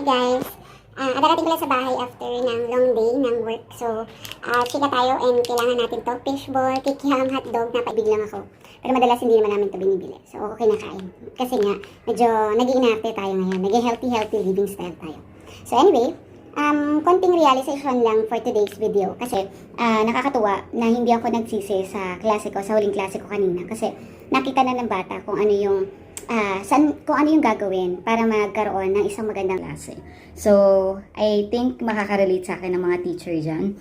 Hi guys! Darating ko lang sa bahay after ng long day ng work. So, chika tayo and kailangan natin to. Fishball, kikiam, hotdog, napaibig lang ako. Pero madalas hindi naman namin to binibili. So, okay na kain. Kasi nga, medyo nag-iinarte tayo ngayon. Nag-healthy living style tayo. So anyway, konting realization lang for today's video. Kasi nakakatuwa na hindi ako nagsisi sa klase ko, sa huling klase ko kanina. Kasi nakita na ng bata kung ano yung kung ano yung gagawin para magkaroon ng isang magandang klase. So, I think makaka-relate sa akin ng mga teacher dyan,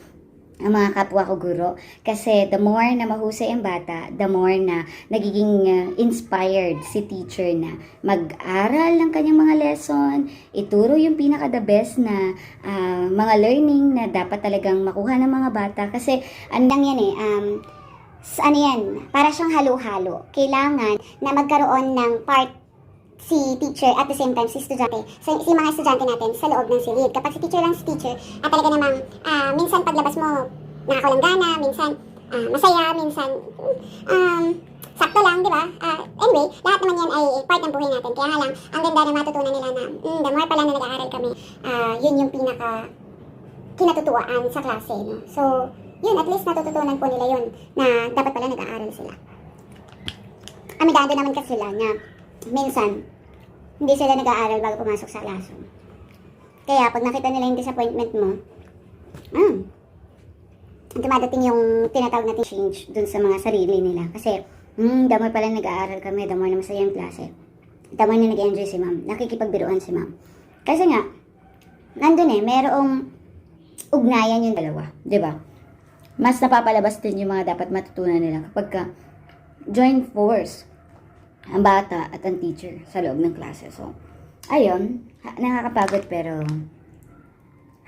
ang mga kapwa ko guro. Kasi the more na mahusay ang bata, the more na nagiging inspired si teacher na mag-aral ng kanyang mga lesson, ituro yung pinaka-the best na mga learning na dapat talagang makuha ng mga bata. Kasi ano lang yan ano yan, para siyang halo-halo. Kailangan na magkaroon ng part si teacher at the same time si estudyante. So, si mga estudyante natin sa loob ng silid. Kapag si teacher lang si teacher, at talaga namang minsan paglabas mo, nakakawalang minsan masaya, minsan sakto lang, di ba? Anyway, lahat naman yan ay part ng buhay natin. Kaya nga lang, ang ganda na matutunan nila na the more pala na nag-aaral kami, yun yung pinaka kinatutuwaan sa klase. No? So, yun, at least natututunan po nila yun na dapat pala nag-aaral sila. Amigado naman kasi sila na minsan hindi sila nag-aaral bago pumasok sa classroom. Kaya pag nakita nila yung disappointment mo, dumadating yung tinatawag natin change dun sa mga sarili nila. Kasi, the more pala nag-aaral kami, the more na masaya yung klase. The more na nag-enjoy si ma'am. Nakikipagbiruan si ma'am. Kasi nga, nandun merong ugnayan yung dalawa. Diba? Mas napapalabas din yung mga dapat matutunan nila kapag ka join force ang bata at ang teacher sa loob ng klase. So, ayun, nakakapagod pero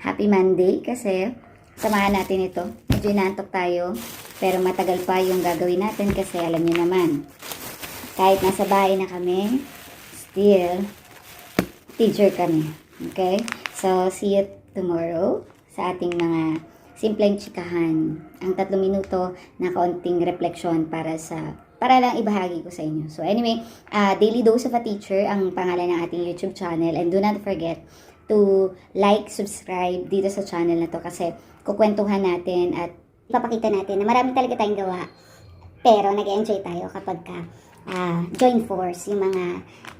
happy Monday kasi samahan natin ito. Medyo inaantok tayo pero matagal pa yung gagawin natin kasi alam niyo naman, kahit nasa bahay na kami, still, teacher kami. Okay? So, see you tomorrow sa ating mga simpleng chikahan. Ang 3 minuto na kaunting refleksyon para lang ibahagi ko sa inyo. So anyway, Daily Dose of a Teacher ang pangalan ng ating YouTube channel. And do not forget to like, subscribe dito sa channel na to kasi kukwentuhan natin at ipapakita natin na marami talaga tayong gawa. Pero nag-enjoy tayo kapag join force yung mga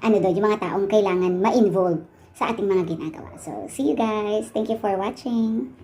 yung mga taong kailangan ma-involve sa ating mga ginagawa. So see you guys. Thank you for watching.